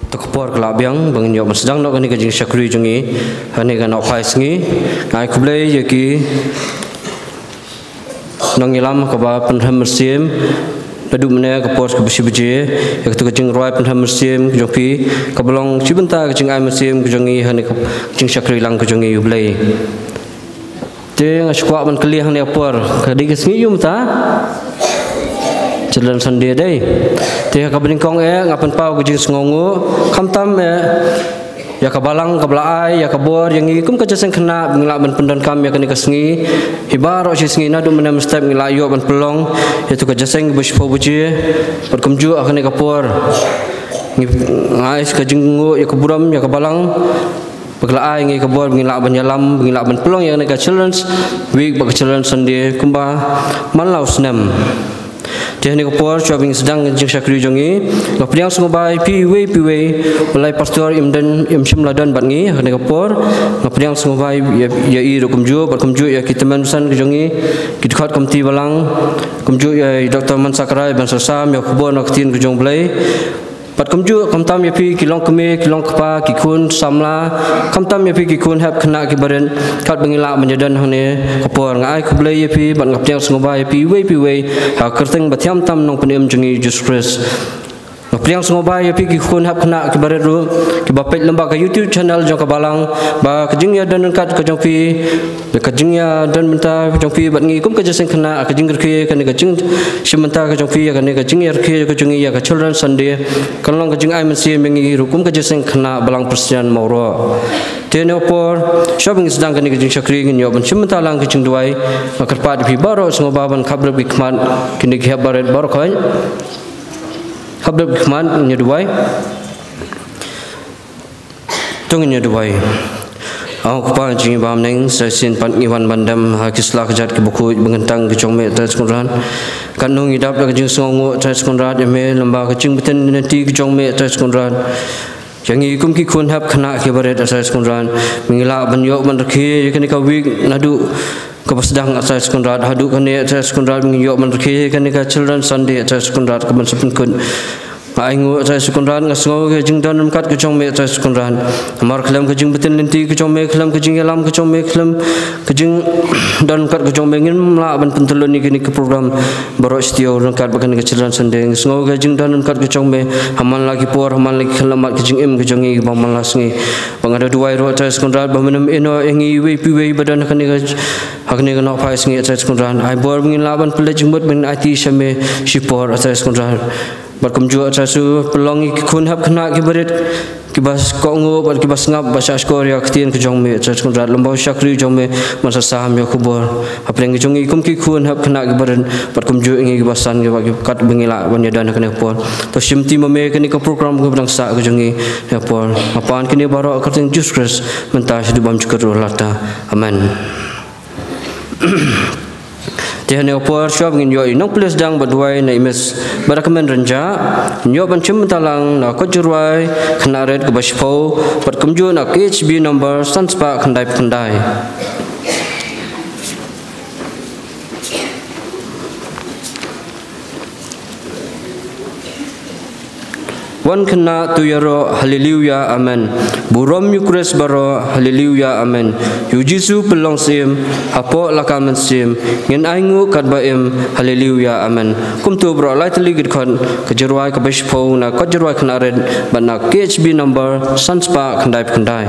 Takpor kelabiang bangin yo sedang nak ni kajing syakri jungi hani kan opai sengi ngai kublai yaki nongilam kaba penham mersim ladu mana kapor ke besi beje yak tu kajing roi penham mersim kejongpi kabalong cibenta kajing ai mersim kejongi hani kajing syakri lang kejongi yublai te ngaskuak man kelih ni apor kadi kesengi yum ta jalan sandi dai te kabening kong ngapan pau kejing sengongu kamtam ya kabalang kablaai ya kabor yang ikum kajaseng kena ngilak ban pendan kam ya kani kesengi hibaro si sengi nadu mena mestep ngilak yo ban pelong ya tu kajaseng bespo buji perkumju akan kapor ngais kajingu ya kaburam ya kabalang Paglaay ngi kabor ngilak ban yalam ngilak ban pelong ya kani children's week bag children's sandi kumba manlau senam Jadi kapor shopping sedang jeng syakri jongi ngapriang sungai piwe mulai pastor imdan imshim ladan batngi hani kapor ngapriang sungai ya i kumju berkumju ya kita manusan jongi kidkhat komti balang kumju ya Dr. Mansakrai ban sasam ya kubor naktin kujong blai Pat kumju kamtam ya pi kilong keme kilong kapa kikun samla kamtam ya pi kikun hab kena kibaren kat bengila menjadan hane kapor ngai kublai ya pi ban ngaptiang sungoba ya pi we ha kerteng bathiam tam nong penem jengi juspres ngaptiang sungoba ya pi kikun hab kena kibaren ru kibapet lembak ke YouTube channel jong kabalang ba kejing ya dan kat kejong pi kejing ya dan menta kejong pi bat ngi kum kejaseng kena kejing kerke kan kejing simenta kejong pi kan kejing ya kerke kejing ya ke children sunday kalong kejing ai mensi mengi rukum kejaseng kena balang persian mauro tene opor shopping sedang kan kejing syakri ngi yo ban simenta lang kejing duai makarpat pi baro sungoba ban khabra bikman kini khabaret baro kan khabra bikman ngi duai tungnya duai aku pa jing bam neng sasin pan iwan bandam hakislah kejat ke buku bengentang ke jongme tas kunran kanung idap ke jing songo tas kunran eme lamba ke jing beten nanti ke jongme tas kunran yang ikum ki kun hab kena ke baret tas kunran mengila banyo ban rekhe kan ka wig nadu ke sedang tas kunran hadu kan tas kunran mengyo ban rekhe kan ka children sunday tas kunran ke ban sepun kun Aingu saya sekunran ngasngo ke jing dan kat ke jong me saya sekunran amar kelam ke jing betin lenti ke jong me kelam ke jing alam ke jong me kelam ke jing dan kat ke jong me ngin mla ban pentelon ni kini ke program baro stio kat bakan ke children sendeng sngo ke jing dan kat ke jong me haman lagi por haman lagi kelamat ke jing im ke jong i baman lasngi bangada duai ro saya sekunran baменem eno engi we piwe badan kan ke hakni kana phai sngi saya sekunran ai bor ngin laban pele jing bot ben ati shame shipor saya sekunran berkumju asasu pelongi kun hab kena kibarit kibas kongo bar kibas ngap basa skor ya ktien ke jongme asasu rat lembau syakri jongme masa saham ya kubor apreng jong ikum ki kun hab kena kibaran berkumju ingi kibasan ke bagi kat bengila banyadan kena por to simti mame kini ke program ke bangsa ke jongi ya por apaan kini baro kerting juskres mentah hidup bam cukur lata amen Tiada opor shop ngin yo inong plus dang badwai na imes barakemen renja nyo ban chim talang na kojurwai khna red ke baspo pat kumju na HB number sanspa khandai Wan kena tu yaro haleluya amen burom yukres baro haleluya amen yu jisu pelong sim apo lakamen sim ngin aingu kadbaim haleluya amen kum tu bro lai tli gid khon kejurwai ka bashpo na kojurwai khna red bana KHB number sanspa khandai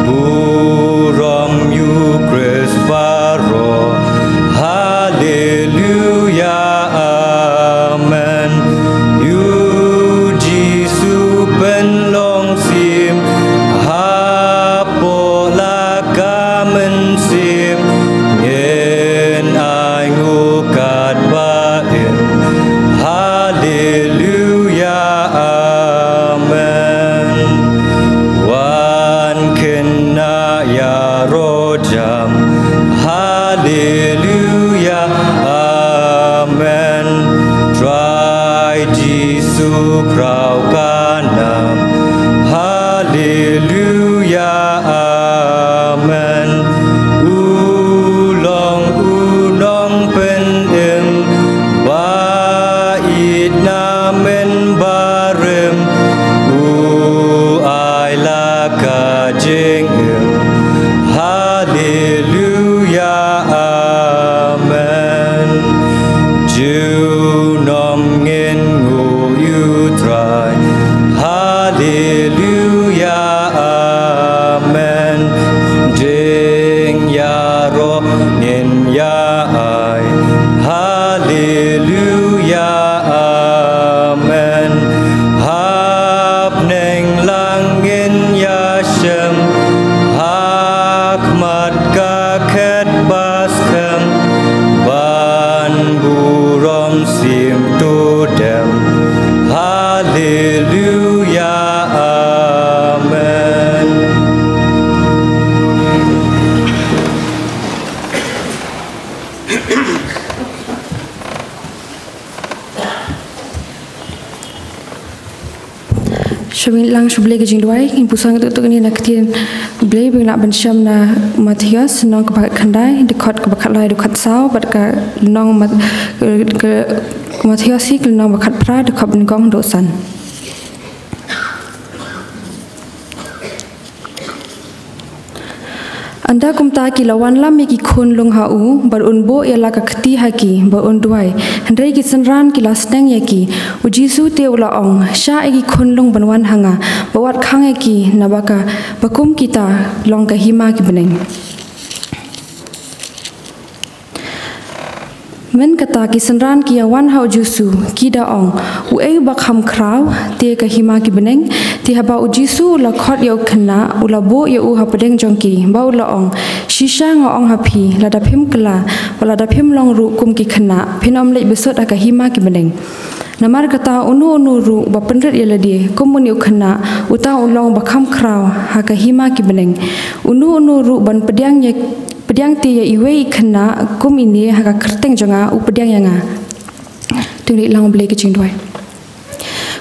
Burom you Chris Barro rojam. Haleluya, amen. Try Jesu krau kanam. Haleluya, amen. Ulong pen em bait namen barem. Ai la ka jeng em. Haleluya, amen. Ju nom ngin ngu yu try. Haleluya, amen. Jeng ya ro ngin ya ai. Haleluya, amen. Hap neng langin ya shem. Hakmat ka khet bas kem. Ban burom sim to dem. Haleluya, amen. Syamil lang syuble ke jing duai in pusang tu ni nak tin blay bing nak bensyam na Matius nong ke bakat kandai dekat ke bakat lai dekat sau bat ka nong ke Matius si ke nong bakat pra dekat bengong dosan. Anda kumta ki lawan lam ki khun lung hau bar unbo yala ka khti haki bar unduai handai ki sanran ki lasneng yaki u Jesu te ula ong sha ki khun lung banwan hanga bawat khang ki nabaka bakum kita long ka hima ki beneng men kata ki sanran ki awan hau Jesu ki da ong u ei bakham kraw te ka hima ki beneng ti haba u Jesu la khot yo khna ula bo yo u hapadeng jongki ba ula ong shisha ngo ong hapi la da phim kala wala da phim long ru kum ki khna phinom le besot ka hima ki beneng namar kata unu ru ba pendret yala die kumun yo khna uta ulong bakham kraw ha ka hima ki beneng unu ru ban pediang ye pediang ti ya iwe khna kum ini ha ka kerteng jonga u pediang yanga turi lang ble ki chingdoi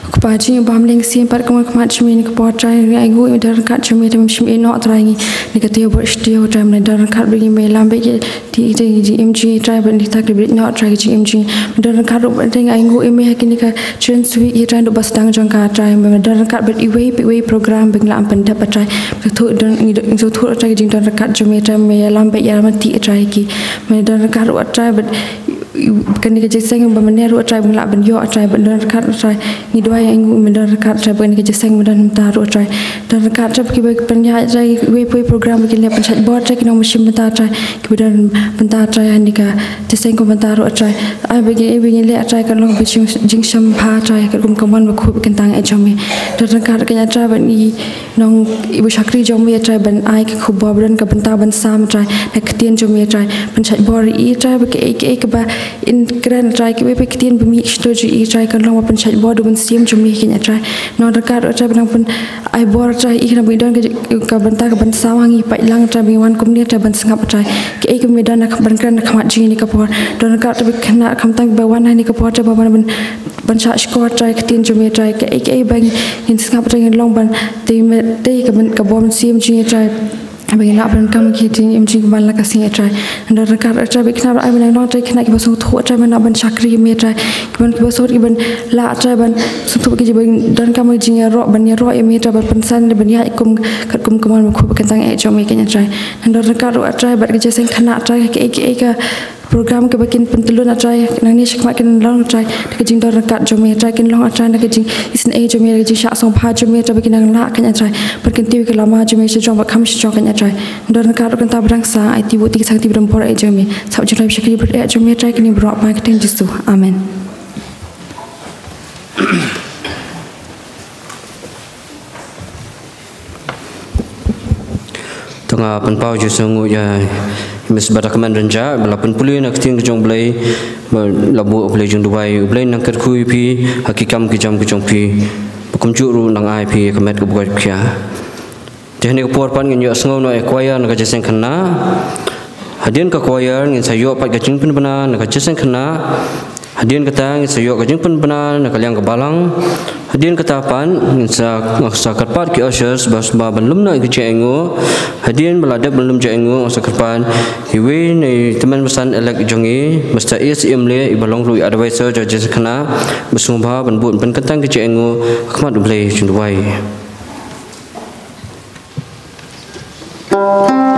Kepaji bam leng sim par kemat kemat cumi ke potrai ai gu dar kat cumi tem cumi no trai ni ke tio bor stio trai men dar kat bagi me lambe ki ti MG trai ben di tak brit no trai ki MG dar kat ru ben ai gu eme hakini ka chen sui i trai do bas dang jong ka trai men dar kat bet iwe program beng lam pen dapat trai tu dan ni so tu trai jing dar kat cumi trai me lambe ya mati trai ki men dar kat ru trai bet kani ke jeseng bamane ru trai bengla ben yo trai ben dar kat trai ni dua yang men dar kat trai ben ke jeseng ben ta ru trai dar kat trai ki ben ya trai we program ki le penchat board trai ki no machine ben ta trai ki ben ta trai ni ka jeseng ko ben ta ru trai ai bagi le trai kan long be jing sham pha trai ka kum kaman ba khu ken tang e jami dar kat ka trai ben ni nong ibu shakri jami trai ben ai ka khu bo ben ka ben ta ben sam trai na ktien jami trai penchat board i trai ba ke ba in kran try ki be kitien bumi stoji i try kan long pen chat board ben sim jumi ki try no da kar try ben pen ai bor try i na bidan ka banta ka ban sawangi pai lang try bi wan kum ni try ben sangap try ki ke medan na ban kran na khamat ji ni ka por don ka try khna kham tang ba wan ni ka por try ba ban cha score try kitien jumi try ke bang in sangap try long ban te ka ban ka bom sim ji try bagi nak ben kam ki ting MG ban la kasing try and the car try be kna ai ben long try kna ki bosong thu try ben ban chakri me try ki ban ki bosor ki ben la try ban su thu ki ben dan kam ji ro ban ro e me try ban pensan ben ya kum kat kum kaman khu kan tang e jo me kenya try and the car try ban ki jesen khna try ki ka program ke bakin pentulun atrai nang ni shikma kin long atrai ke jing dor kat jome atrai kin long atrai na ke jing isin e jome ke jing sha song pha jome atrai bakin nang la kan atrai perkin tiu ke lama jome se jong ba kham se jong kan atrai dor kat kan ta brang sa ai ti bu ti sang ti bram por e jome sab jrai shikri ber e jome atrai kin bro ba ke teng jisu amen tengah penpau ju sangu ya mis badak man renja belapan puluh nak ting jong blai labu blai jong dubai blai nang kat kui pi hakikam ki jam ki jong pi kum juru nang ai pi kamet ko buat kya Jehni kapur pan ngin yo sngau no choir na jesen khana hadin ka choir ngin sayo pat ka jing penbana na jesen khana hadin kata ngin sayo ka jing penbana na kalyang ka balang hadin kata pan ngin sa karpat ki ushers bas ba belum na ki jengo hadin beladap belum jengo sa karpan hiwe ni teman pesan elek jongi mesta is imle ibalong lui advisor jo jesen khana besumba ban bun pen kentang ki jengo khmat blai chundwai Kita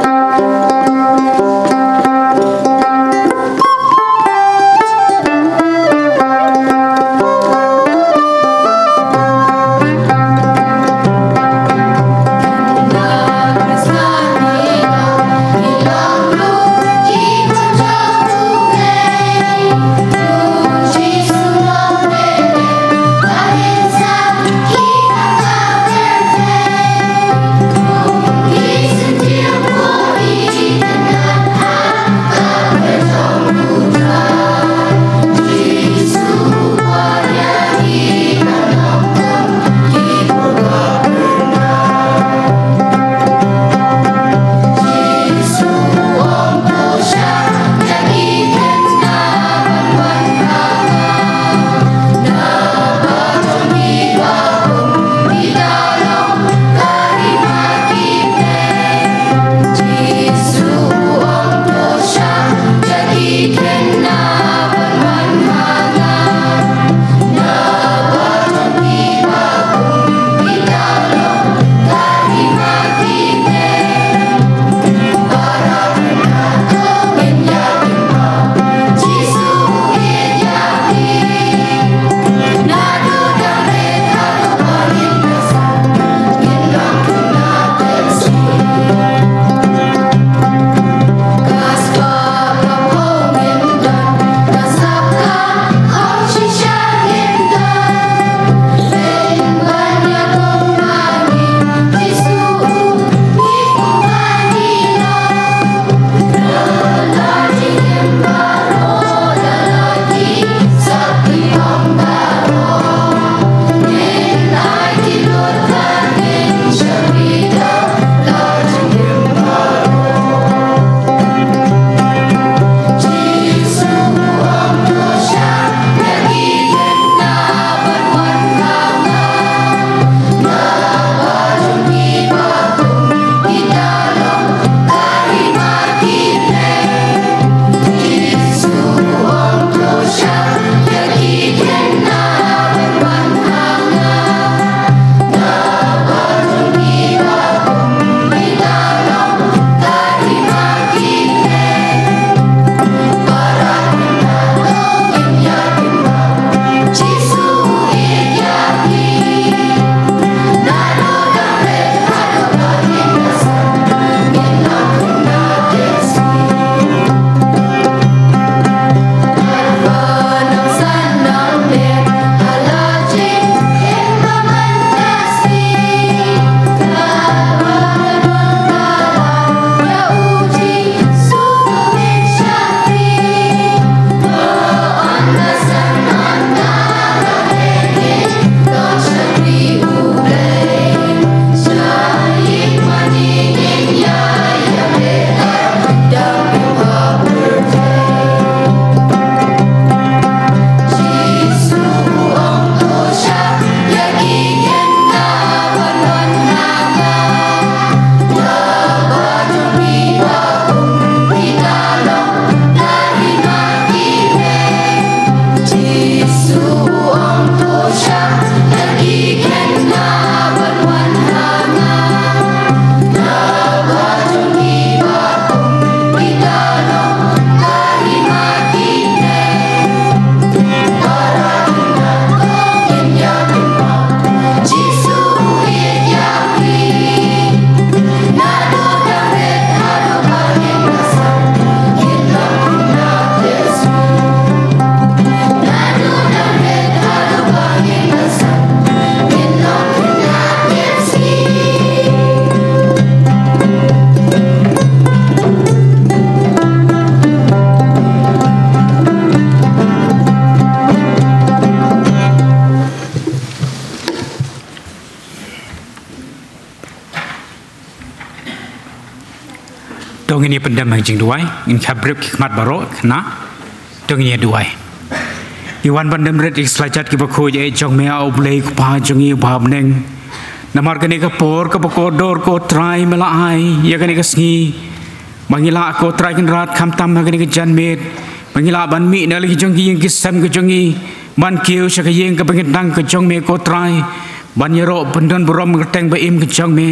dong ini pendam jing duai in kabrip khmat baro khna dong ini duai Iwan bandam red ikslajat ki bakho je jong me au blei ku pa jong i bab neng namar kene ka por ka dor ko trai mela ai ya kene ka sngi mangila ko trai kan rat kham tam kene ka jan met mangila ban mi na li jong ki yang ki sam ka jong i ban kiu sha ka yeng ka bangit dang ka jong me ko trai ban yero pendan borom ka teng ba im ka jong me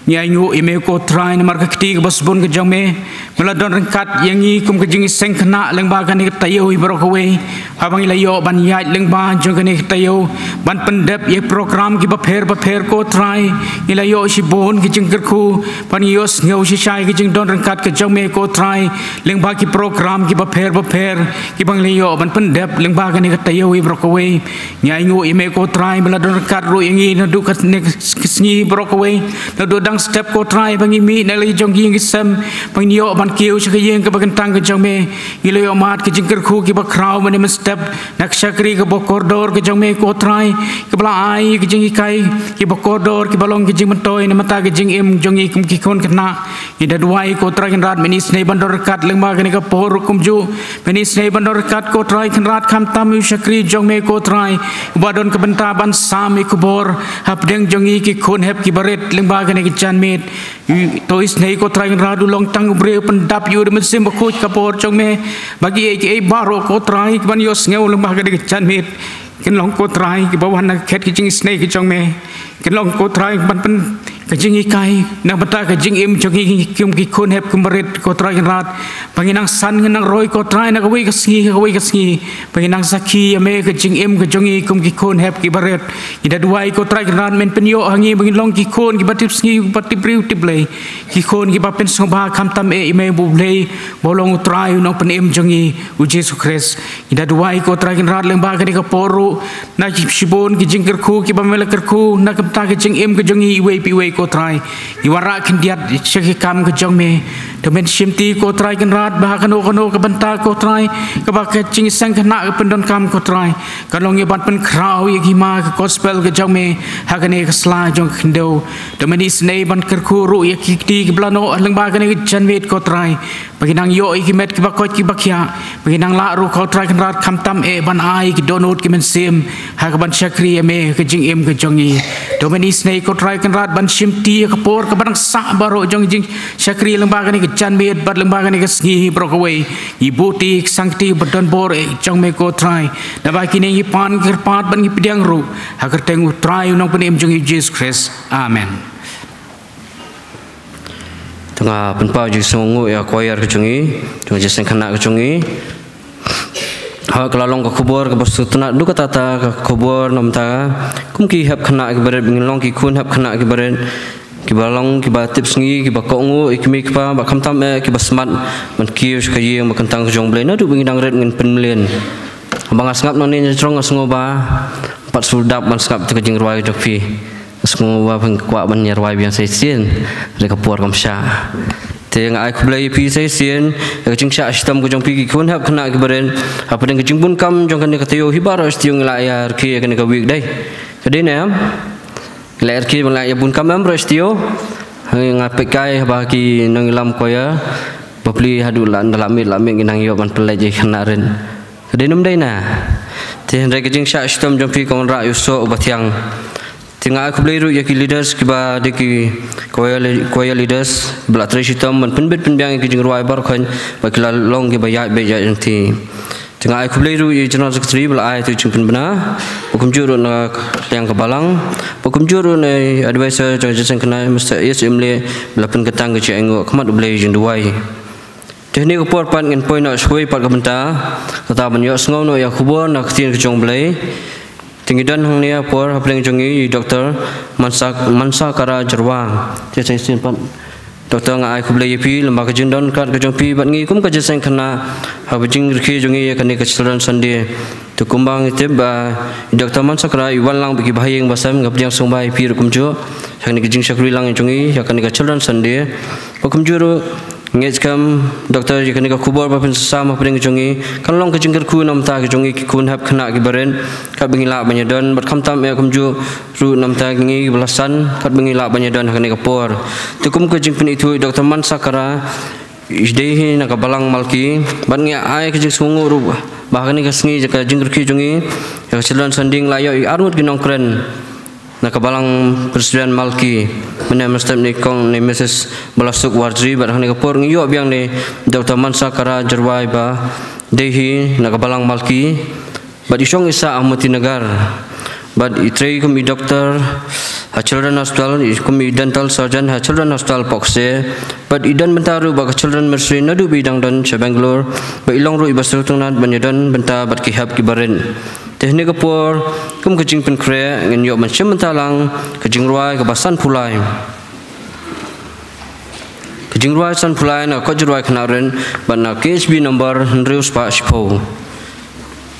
nyai ngu ime ko trai namar ka kti ka basbon ka jong me meladon rengkat yang i kum ka jing seng khna leng ba kan ka tayo i bro ka we abang ilayo ban yai leng ba jong kan ka tayo ban pendep ye program ki ba pher ko trai ilayo si bon ki jing kerku ban yos ngau si shai ki jing don rengkat ka jong me ko trai leng ba ki program ki ba pher ki bang ilayo ban pendep leng ba kan ka tayo i bro ka we nyai ngu ime ko trai meladon rengkat ru yang i na du ka sngi bro ka we na du step ko try bangi mi na li jong gi sam bang yo ban kiu cha yeng ka bagan tang ka jong me gilo yo mat ka jingker khu ki ba kraw man em step nak shakri ka bo koridor ka jong me ko try ka bla ai ka jing kai ki ba koridor ki balong ki jing man toy na mata ka jing em jong i kum ki kon kana i da duai ko try kan rat meni snei bandor kat leng ma ka ni ka por kum ju meni snei bandor kat ko try kan rat kham tam yu shakri jong me ko try ba don ka banta ban sam i ku bor hap deng jong i ki kon hep ki baret leng ba ka ni Jan met tois nei ko trai radu long tang bre pendap yu de sim ko kapor chong me bagi e baro ko trai ban yos ngeu leng ba ga de jan met ken long ko trai ki bawan na khet ki jing snake ki chong me ken long ko trai ban pen ka jing ikai na bata ka jing im chong ki kim ki kon hep kumret ko trai rat panginang san nang roi ko trai na ka wi ka sngi panginang sakhi ame ka jing im ka jong i kum ki kon hep ki baret ida duai ko trai rat men pen yo hangi bangin long ki kon ki batip sngi batip riu tiplei ki kon ki ba pen soba kham tam e me bu blei bolong trai no pen im jong i u jesu christ ida duai ko trai rat leng ba ka ni ka poru na ki shibon ki jing ker khu ki ba mele ker khu na ka ta ka jing im ka jong i we pi we ko trai iwara kin diat shaki kam ka jong me to men shimti ko trai kan rat ba kano ka banta ko trai ka ba ka jing sang kana ka pendon kam ko trai ka long ye ban pen kraw ye ki ma ka gospel ka jong me ha ka ne ka sla jong khindo to men is nei ban ker khu ru ye ki ti ki blano leng ba ka ne jan met ko trai paginang yo ki met ki ba ko ki ba kya paginang la ru ko trai kan rat kham tam e ban ai ki donut ki men sim ha ka ban shakri me ka jing em ka jong i to men is nei ko trai kan rat ban shimti ka por ka ban sa baro jong jing shakri leng ba ka ne jan met bat leng ba ka ne ka sngi bro ka we i buti sangti badon bor e jong me ko trai na ba ki ne i pan ker pat ban ki pidiang ru ha ka teng trai nong pen em jong i Jesus Christ amen tengah penpau ju songu ya koyar ke chungi jong jesen khana ke chungi ha kelalong ke kubur ke basu tunak du kata ke kubur nom ta kum ki hab khana ke baret bingilong ki kun hab khana ke baret ki balong ki ba tips ngi ki ba kongu ikmi ki ba kham tam ki ba smart man ki ka yeng ba kentang jong ble na du bingidang ret ngin penmlen bang asngap non ni trong asngo ba pat suldap man skap te jing rwai dok fi asngo ba phang kwa ban yer wai biang sai sien re ka por kam sha te ngai khlai pi sai sien ka jing sha sistem ko jong pi ki kun hab khana ki baren apa deng jing bun kam jong kan ka teo hi bar stiung la ya ki kan ka week dai kade na ler ki bang la ya bun kam am restio ngai pe kai ba ki nang lam ko ya bapli hadu lan dalam mi nang yo ban pelai je khana ren kade num dai na te re ka jing sha sistem jong pi kon ra yu so ba thiang Tengah aku beli ya ki leaders kiba de ki koya leaders bela tresitam man penbet penbiang ki jingruai bar khan bakila long ki bayat beja nanti tengah aku beli ya general secretary bela ai tu jingpen bena hukum juru na yang kebalang hukum juru na advisor jang kena mesti yes imle bela pen ketang ke engo khamat beli jing duai teknik por pan ngin point nak shoi pat kabenta kata banyo sngo no ya khubor nak tin ke jong beli Tinggidan hang nia por hapling jongi Dr. Mansa Kara Jarwa jesen sin pan Dr. ngai kuble yepi lembaga jindon kat ke jongpi bat ngi kum ka jesen khana habjing rikhi jongi ya kani ke children sunday tu kumbang itib ba Dr. Mansa Kara iwan lang bagi bahayeng basam ngapjang songbai pi rukum jo kani ke jing shakri lang jongi ya kani ke children sunday hukum juru ngej kam doktor jikani ka kubor ba pen sama pring jongi kan long ka jingker ku nam ta ka jongi ki kun hab khana ki baren ka bingila banyadon bat kham tam e kum ju ru nam ta ngi belasan kat bingila banyadon kani ka por tukum ka jing pen itu doktor Mansa Kara isdehi nakabalang malki ban ngi ai ke jing sungu ru bahkan ni kasngi jaka jing ruki jungi ya children sanding layo arut ginong kren nakabalang presiden malki mena mestem ni kong ni Mrs. Balasuk Wardri ban ni kapor ngi yo biang ni Dr. Mansa Kara Jerwai ba dehi nakabalang malki ba isong isa amati nagar ba itrei kami doktor ha children hospital kami dental surgeon ha children hospital Pokse but idan bentaru ba children mercy nadu bidang dan cha Bangalore ba ilong ru ibasru tunat banyadan benta bat kihab kibarin teknik kapur kum kejing pen kre ngen yo manchem mentalang kejing ruai ke basan pulai kejing ruai san pulai na kojruai khnaren ban na KSB number Henrius pa Shipo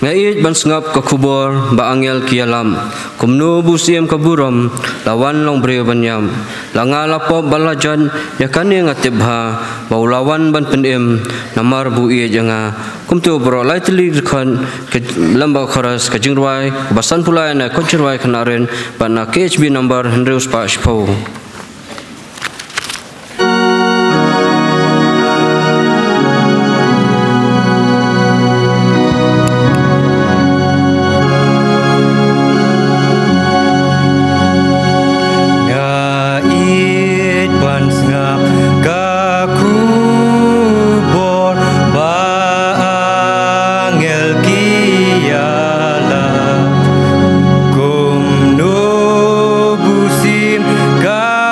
ngai ban sngap ka kubur ba angel kialam kumnu busiem kaburam lawan long bre banyam langa lapo balajan yakane ngatebha ba lawan ban penem namar bu ie janga kumtu bro lightly khan lamba kharas ka jingruai basan pulai na konchruai khanaren ba na KHB number Henrius pa Shipo God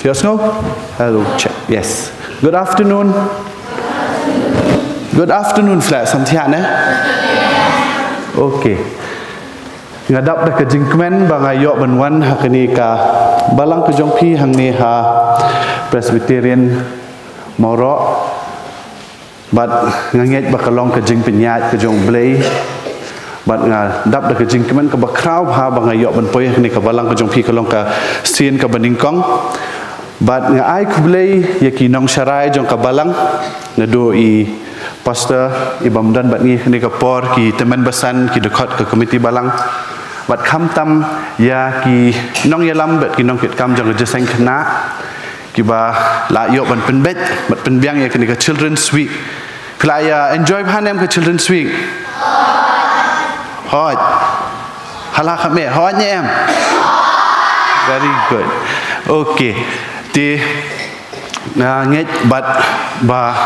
Yes, no? Hello, check. Yes. Good afternoon. Good afternoon, flat. Samtian, eh? Okay. Ngadap dah ke jingkmen bang ayok benwan hakini ka balang ke jongpi hang ni ha Presbyterian Morok bat nganget bakalong ke jing penyat ke jong blay bat ngadap dah ke jingkmen ke bakrau ha bang ayok ben poy hakini ka balang ke jongpi kalong ka sien ka beningkong bat ngai ku blay yakinong syarai jong ka balang nado I pastor ibamdan bat ni hakini ka por ki teman besan ki dekat ke komiti balang bat kham tam ya ki nong yalam bat ki nong kit kam jong je sang khna ki ba la yo ban pen bet bat pen biang ya ki children's week playa enjoy phanem ke children's week hot hala khame hot nyem very good okay ti nget bat ba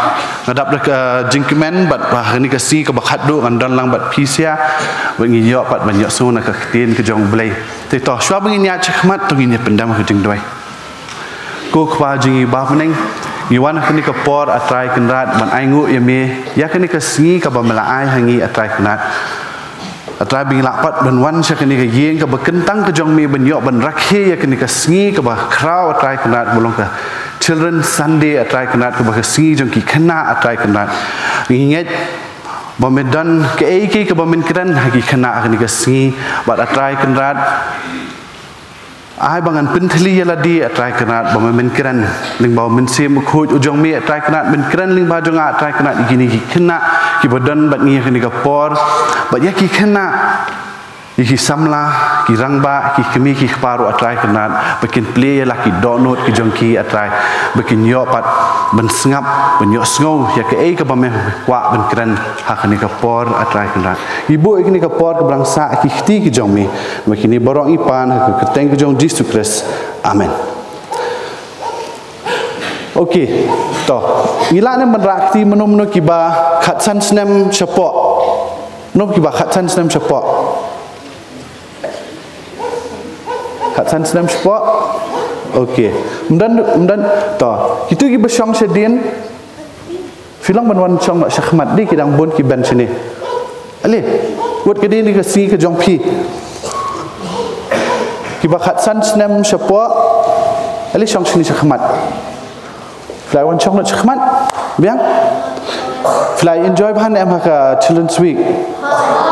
ngadap dak jingkemen bat ba ni kasi ke bakhat do ngan lang bat pisia bengi yo pat banyak so na ka tin ke jong blai te to shwa bengi nya chkhmat to ni pendam ke jing doi ko khwa jing ba meneng Iwan kini ke por atrai kenrat ban aingu yame ya kini ke singi ke bamela ai hangi atrai kenrat atrai bing lapat ban wan sya kini ke yeng ke bekentang ke jong mi ban yo ban rakhe ya kini ke singi ke ba krau atrai kenrat bolong ke Children Sunday atrai kenat ke bahasi jong ki kena atrai kenat ingat bamedan ke iki ke bamen keren hagi kena ni ke singi bat atrai kenat ai bangan penteli yaladi atrai kenat bamen keren ling baw men sim khoj ujong mi atrai kenat men keren ling ba jong atrai kenat igini ki kena ki badan bat ngi ni ke por bat ya ki kena ki samla ki rangba ki kemi ki paru atrai kenat bekin play la ki donut ki jongki atrai bekin yo pat ben sengap ben yo sngau ya ke ei ke bame kwa ben keren hakani ka por atrai kenat ibu ikni ka por ke brangsa ki khti ki jongmi bekini borong ipan ke keteng ke jong Jesus Christ amen okay to ngila ne menrakti menu ki ba khatsan snem chapok no ki ba khatsan snem chapok Khatsan senam sport, okay. Kemudian, toh, itu kita bersong sedin, film banwan song nak syakmat di kidang bon kiban sini. Ali, buat kedai ni kasi ke jongpi. Kita khatsan senam sport, ali song sini syakmat. Fly wan song nak syakmat, biang. Fly enjoy bahan em haka Children's Week.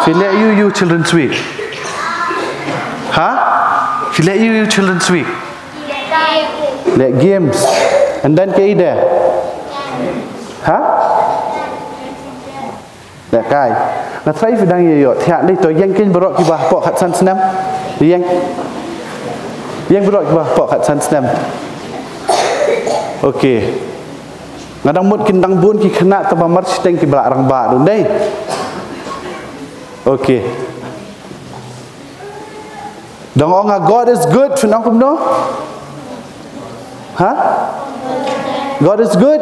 Fly you Children's Week. Ha? She let you Children's Week. Let games. And then ke ida. Ha? Let kai. Na try fidang yo thiak ni to yang kin borok ki bah pok khatsan senam. Yang borok ki bah pok khatsan senam. Okey. Ngadang mut kin dang bun ki khana ta mamar steng ki bla rang ba dun dei. Okey. Dong onga God is good finang kum no? Ha? God is good?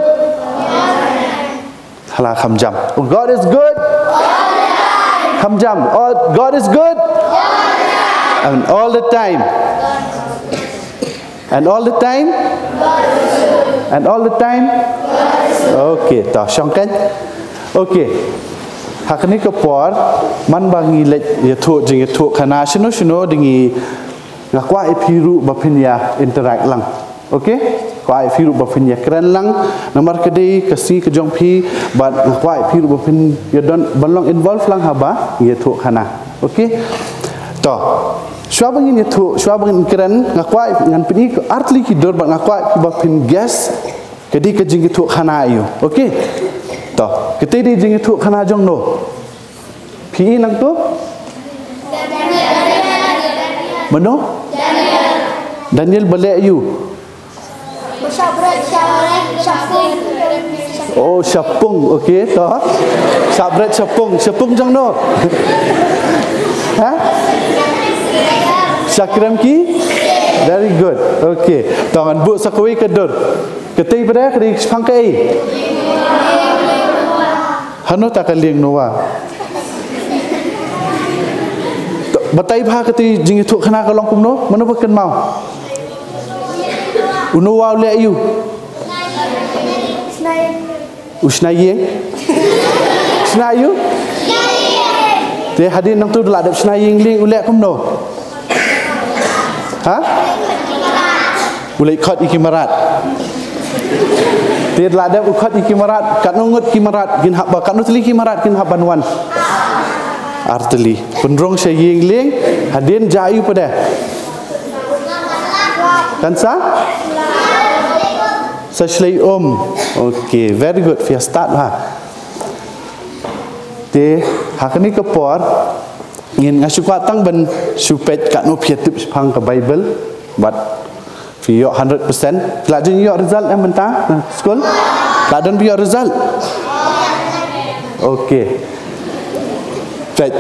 Hala kham jam. Oh, God is good? Kham jam. Oh, God is good? And all the time. And all the time? And all the time? Okay, ta syong kan? Okay. Hakni ke por man bangi let ya thu jing ya thu khana shino dingi ngakwa epiru bapinya interact lang okay kwa epiru bapinya keren lang nomor kedai kasi ke jongpi bat ngakwa epiru bapin ya don balong involve lang haba ya thu khana okay to shwa bangin ya thu shwa bangin keren ngakwa ngan pini artli ki dor bat ngakwa bapin gas kedai ke jing thu khana ayo okay toh kita di jing itu khana jong no pi nang tu mano Daniel balik you oh syapung okey toh sabret syapung jong no ha Syakram ki very good okey tangan bu sakoi kedur ketai pada kedi pangkai Hanu tak liang noa. Batai bah kati jing itu kena kalong kumno, mana bukan mau. Uno wow le you. Usnaye. Snayu. Dia hadir nang tu dah ada snaying ling ulek kum no. Ha? Ulek khot ikimarat. Dia dah ada khot ikimarat, kat nungut kimarat, gin hak ba kat nutli kimarat gin hak banwan. Arteli. Pendrong saying ling hadir jayu pada. Kan sa? Saslay Okay, very good. Fia start ha. Te hak ni kepor ngin ngasuka tang ben supet kat no pietip pang ke Bible but fio 100% la jin yo result em benta school la dan bio result. Okay. Fet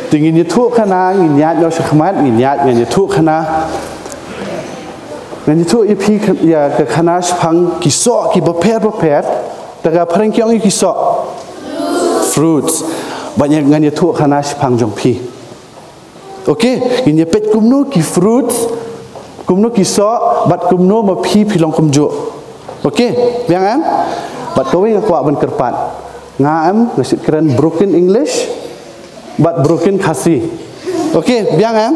tingin ni thu khana ngin yat yo shkhmat ngin yat ngin thu khana ngin thu ipi ya ke khana pang kiso ki prepare daga pareng kyong kiso fruits banyak nganya tu khana pang jong pi. Okay, nganya pet kumno ki fruits kumno ki so bat kumno ma pi pilong kumjo. Okay, biang am bat kawin ngakwa ban kerpat ngam ngasit keren broken English bat broken khasi. Okay, biang am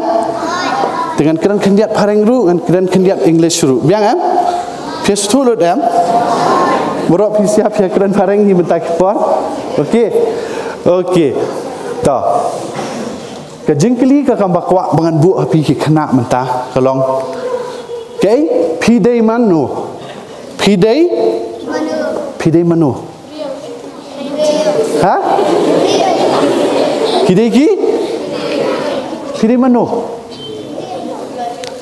dengan keren kendiat pareng ru dengan keren kendiat English ru. Biang am fias tu lot am borok pi siap ya keren pareng ni bentak por. Okay. Okay. Ta. Kejingkeli ka kambakwa bangan bu api ki kena mentah kalong. Okay? Pidai manu. Pidai manu. Pidai manu. Ha? Pidai ki? Pidai manu.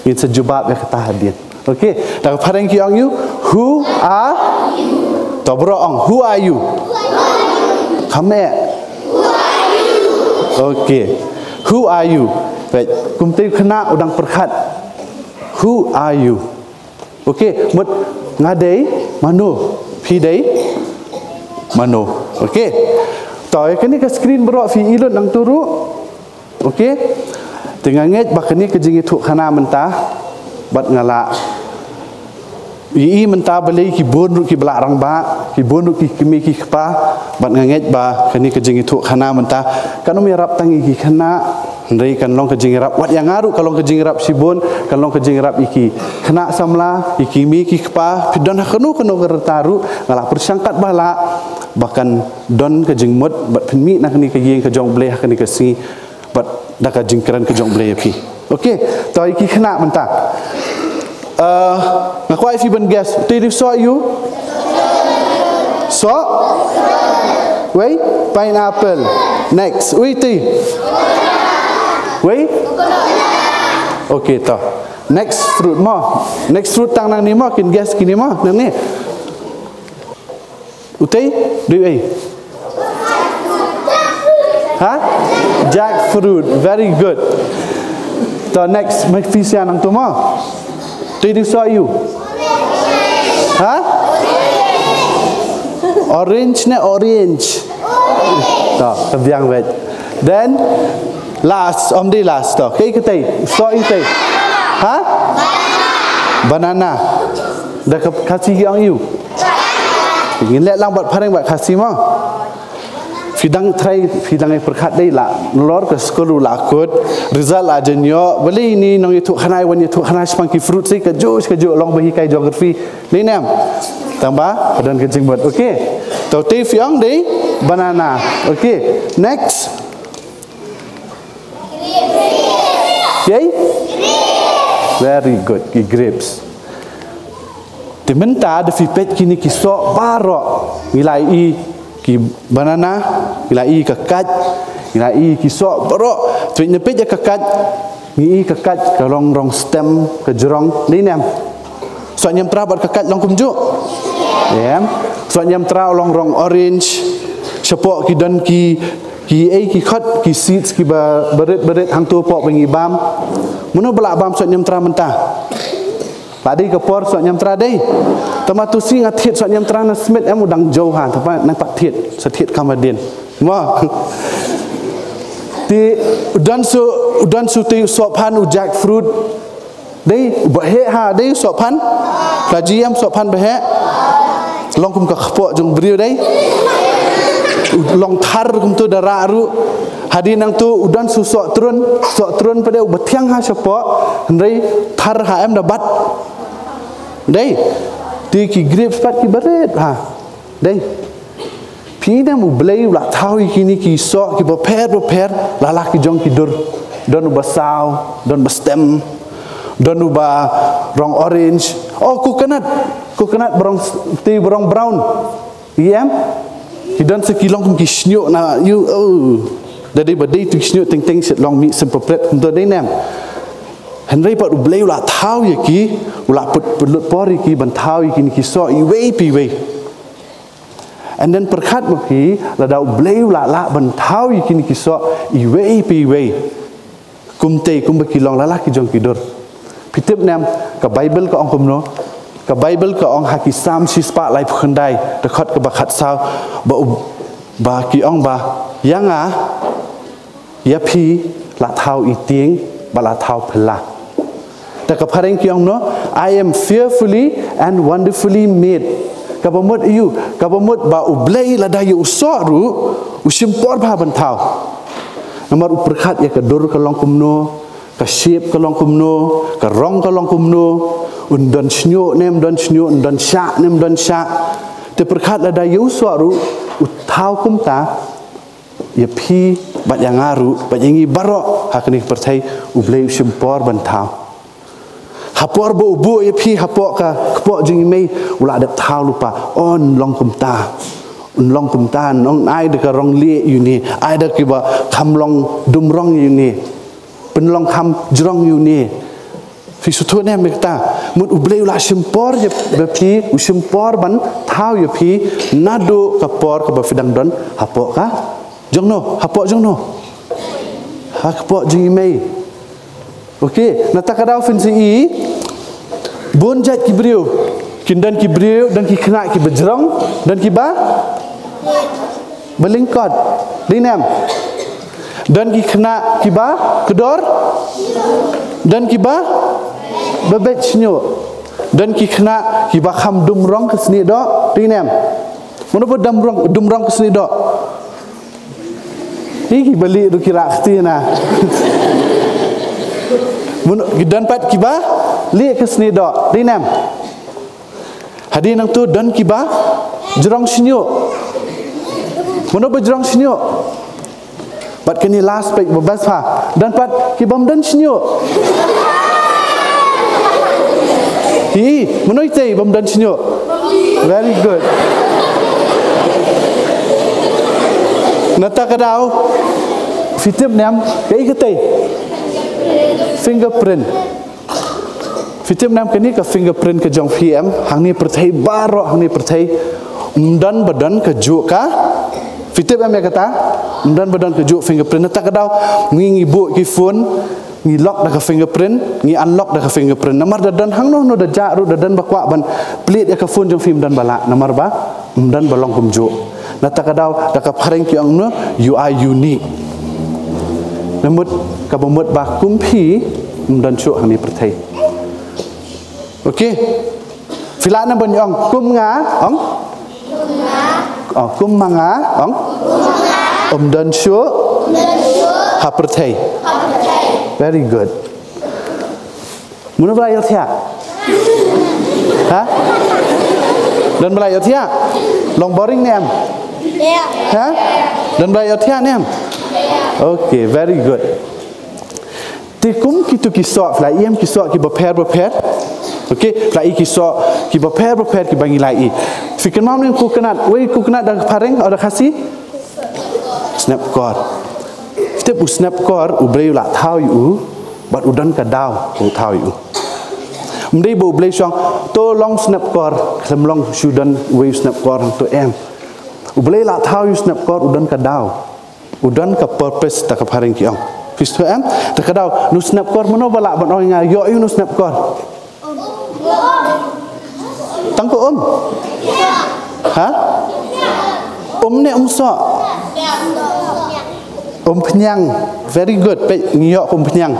Ini sejubab ya kata hadir. Okay. Tak pareng ki ang you. Who are you? Tobro ang. Who are you? Come here. Who are you? Okay. Who are you? Baik. Kumti kena udang perkhat. Who are you? Okay. Mut ngadai manu. Pidai manu. Okay. Toy kini ke screen berok fi ilut nang turu. Okay. Tengah nget bakani kejingi tu khana mentah. Bat ngala. I mentah beli ki bon ki belarang ba ki bon ki kimi ki kpa bat nganget ba kani kejing itu khana mentah kanu mi rap tangi ki khana ndai kan long kejing rap wat yang ngaru kalau kejing rap si bon kalau kejing rap iki khana samla iki mi ki kpa pidon kanu gertaru ngala persangkat bala bahkan don kejing mut bat pinmi nak ni kejing kejong bleh kani kesi bat dak kejing keran kejong bleh pi. Okey to iki khana mentah ngakwai fi ben gas ti so you so wait pineapple next wait ti wait okay to next fruit tang nang ni mo kin gas kini mo nang ni utai dui ha jackfruit very good to next make fisia nang tu mo Did you saw you? Huh? Orange ne orange. Tak, kebiang wet. Then last, the last tak. Kay kitay, saw itay. Huh? Banana. Dah kasih yang you. Ingin lihat lang buat pareng buat kasih mah. Fidang ai perkhat dai la lor ke sekolah lakut result aja nyo beli ni nong itu khanai wan itu khanai spangki fruit si ke jo long bahi kai geografi ni nam tambah padan kencing buat okey tau te fiang dai banana okey next okay very good ki grapes dimenta de fipet kini kisok barok nilai i ki banana ilai kekat ilai kisok berok tweet nepet je kekat ni kekat ke rong stem ke jerong ni nam so nyam tra buat kekat long kumjuk ya so nyam tra rong orange sepok ki dan ki khot ki seeds ki beret hang tu pok bengi bam muno belak bam so nyam tra mentah Padi ke por sok nyam tra dei. Tamatu si ngathit sok nyam tra na smith em udang jauh ha tapi nang pak thit sethit kamadin. Mo. Ti udan su ti sok pan u jackfruit đây bợ hệ ha đây sọ pan là gì em sọ pan bợ hệ long kum ka khpo jong brio đây long thar kum tu dara ru hadi nang tu udan su sọ trun pada betiang ha sapa ndai thar ha em da bat đây ti ki grip spat ki baret ha đây phi na mu blei la thau ki ni ki sọ ki bo pher la la ki jong ki dur don ba sao don ba stem don ba rong orange oh coconut brong brown yam ki don se ki long ki snyo na you dari badai tu snyo ting set long mi simple pret untuk dai nam henry pat blei la thau ye ki la put pori ki ban thau ki ni ki so i wei pi wei and then perkhat mo ki la dau blei la ban thau ki ni ki so i wei pi wei kum ba ki long la ki jong ki dor pitip nam ka bible ka ong kum no ka bible ka ong haki sam si spa lai phandai ta khat ka ba khat sao ba ki ong ba yanga ya phi la thau i tieng ba la thau phla ta ka phareng ki ong no I am fearfully and wonderfully made ka ba mot you ka ba mot ba ublei la da yu so ru usimpor ba ban thau nomor uperkhat ya ka dor ka long kum no ka shape ka long kum no ka rong ka long kum no undon snyo nem don snyo undon sha nem don sha te perkhat la da yu so ru uthau kum ta ya phi bat yang ngaru bat yang ibaro hakni perthai ublei usimpor ban thau hapor bo ubu ya phi hapok ka kpok jing mei ula dat thau lupa on long kum ta nong ai de ka rong lie yu ni ai de ki ba kham long dum rong yu ni pen long kham jrong yu ni fi su thu ne me ta mut ublei ula simpor je be phi usimpor ban thau ya phi nado ka por ka ba fidang don hapok ka jong no hapok jong no ha kpok jing mei okey nata kadau fin si bon jat ki brio kindan ki brio dan ki khna ki bejrong dan ki ba belingkot dinam dan ki khna ki ba kedor dan ki ba bebet snyo dan ki khna ki ba kham dum rong ke sni do dinam mono bo dum rong ke sni do ki beli ru kira khti na dan pat kiba li ke sni do dinam hadi nang tu dan kiba jrong snyo mono ba jrong snyo pat kini last page babas pha dan pat kibam dan snyo mono ite bam dan snyo very good nata kadau fitip nam kai kete fingerprint fitip nam kini ka fingerprint ke jong PM hang ni perthai baro hang ni perthai dan badan ke ju ka fitip am ya kata dan badan ke ju fingerprint nata kadau ngi bu ki phone ngi lock da ka fingerprint ngi unlock da ka fingerprint namar dan hang no da ja ru dan bakwa ban plate ya ka phone jong film dan bala namar ba dan balong kum ju nata kadau da ka phareng ki ong no you are unique namut ka bomot ba kumpi dan chu hang ni perthai okey fila na ban ong kum nga ong kum manga ong dan chu ha perthai very good mun belajar thia ha dan belajar thia long boring nem ha dan belajar thia nem okay very good tikum kitu kisok fly em kisok ki prepare okay fly kisok ki prepare ki bangi lai fikir mam ning coconut dah pareng ada kasih snap cord step snap cord ublei la thau yu bat udan ka dau u thau yu mdei bo ublei song to long snap cord khlem long sudan we snap cord to em ublei la thau yu snap cord udan ka dau udan ka purpose ta ka pareng ki ong fistu em ta ka dau nu snap cord mono bala ban oi nga yo yu nu snap cord tang ko ha ne so penyang very good pe ngio penyang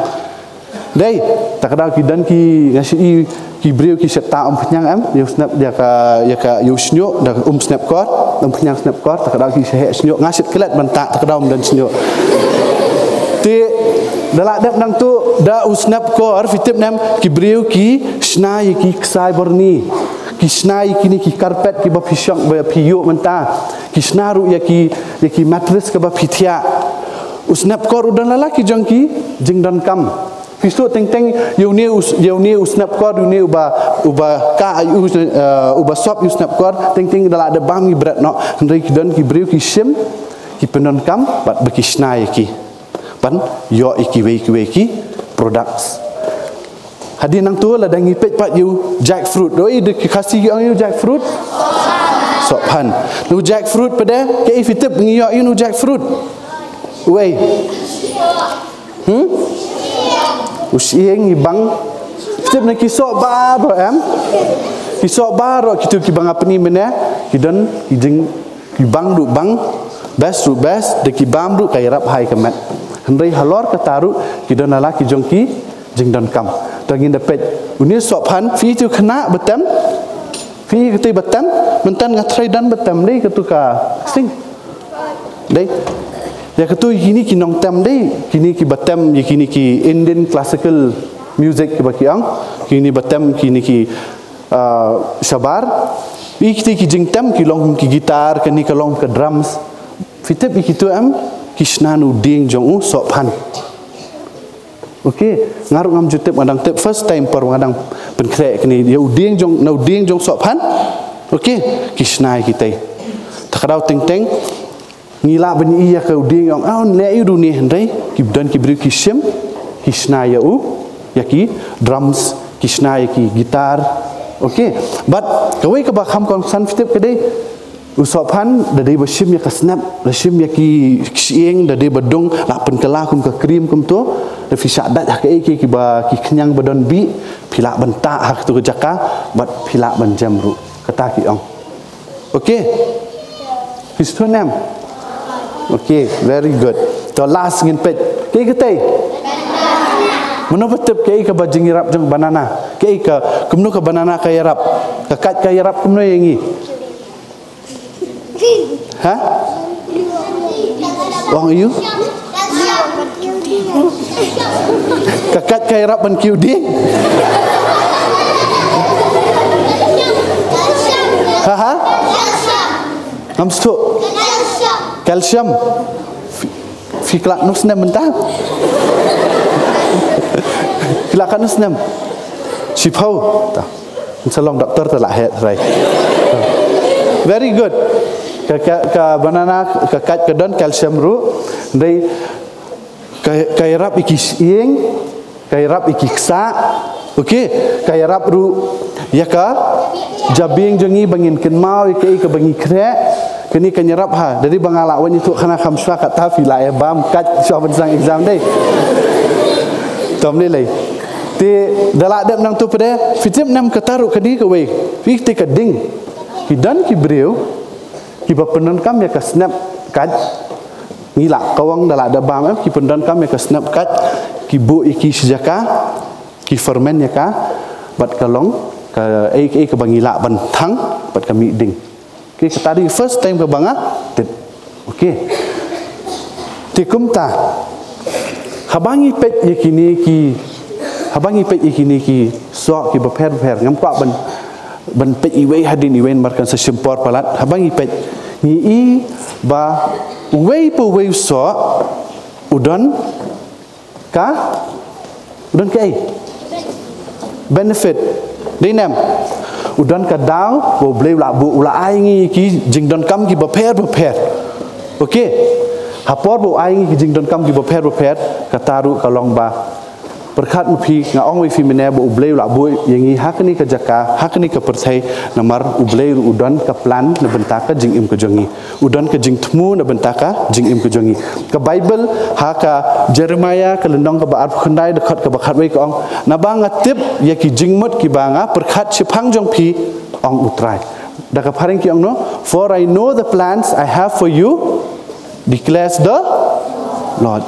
đây ta kada ki dan ki ngasi ki brio ki seta penyang am dia snap dia ka yu snyo da snap kor penyang snap kor ta kada ki sehe snyo ngasit kelat bentak ta kada dan snyo ti dalak dap nang tu da snap kor fitip nam ki brio ki snai ki ksai borni ki snai kini ki karpet ki ba pisang ba piyu menta ki snaru ya ki mattress ka ba pithia usnap kor udan lalaki jongki jing dan kam pisu teng yuni usnap kor yuni uba ka uba sop usnap kor teng dalak ada bami berat no hendai ki dan ki brio ki sim ki penon kam bat bekisnai ki pan yo iki we ki products hadin nang tu la dangi pet pat you jackfruit doi de kasih you jackfruit sok pan nu jackfruit pada ke fitip ngiyo you nu jackfruit wei usieng ibang fitip na kisok ba bro em kisok ba ro kitu ki bang apa ni mena kidan kijing ki bang du bang best de ki bam du kai rap hai kemat hendai halor kataru kidan ala ki jongki jing dan kam tangin dapet uni sok pan fi tu kena betam fi keti betam mentan ngatrai dan betam dei ketuka sing dei ya ketu gini ki nong tam dei kini ki betam kini ki Indian classical music ki bakiang kini betam kini ki sabar bi kiti ki jingtam ki long ki gitar kini ka long ke drums fitep ikitu am kisnanu ding jong sok pan okey ngaruk ngam jutep ngadang tep first time per ngadang penkrek ni dia uding jong sok pan okey kisnai kita takadau teng ngila bani iya ke uding yang le idu ni hendai kibdan kibri kisim kisnai ya ki drums kisnai ki gitar okey but kawai ka bakham kon san fitep kedai usopan dari besim ya ke snap besim ya ki sieng dari bedong la pen kala kum ke krim kum tu da fi syadat ke ki ba ki kenyang bedon bi pila bentak hak tu ke jaka bat pila ban jamru kata ki ong okey pistu nam okey very good to last ngin pet ki ketai mana betul ke ka bajing rap jeng banana ke ka kumno ka banana ka yarap ka kat ka yarap kumno yangi ha? Wang you? Kakat kay rap ban QD? Ha? Amstu? Calcium. Fiklak nus nem mentah. Fiklak nus nem. Sipau. Salong doktor telah head right. Very good. Ka banana kakat kedon kalsium ru dei kay rap iki sieng kay rap iki ksa okey kay rap ru ya ka jabing jengi bangin ken mau ke bangi krek kini kanyarap ha dari bangala wan itu khana khamswa ka ta fi la e bam kat so ban sang exam dei tom ni lai ti dalak dep nang tu pede fitip nam kataru kadi ke we fi ti kading hidan ki breu ki penon kam ya ka snap kat ngila kawang dalak ada bam ki penon kam ya ka snap kat ki bu iki sejaka ki ferment ya ka bat kalong ka ke bangila ban thang bat kami ding ki tadi first time ke banga tit okey tikum ta habangi pet yakini ki habangi pet yakini ki so ki beper ngam kwa ban pet iwe hadin iwen markan sesimpor palat habangi pet ni ba wei po wei so udan ke benefit dinam udan ka daw bo bleu la bu la ai ngi ki jingdon kam ki beper okey hapor bo ai ngi ki jingdon kam ki beper kataru kalong ba perkhat mupi ngaong wi fi mene bo ublei la bu yangi hakni ka jaka hakni ka perthai namar ublei udan ka plan na bentaka jing im ka jongi udan ka jing thmu na bentaka jing im ka jongi ka bible ha ka jeremiah ka lendong ka ba ar khandai de khat ka ba khat wi ka ong na ba ngatip ya ki jing mot ki banga perkhat chipang jong phi ong utrai da ka pharing ki ong no for I know the plans I have for you declares the Lord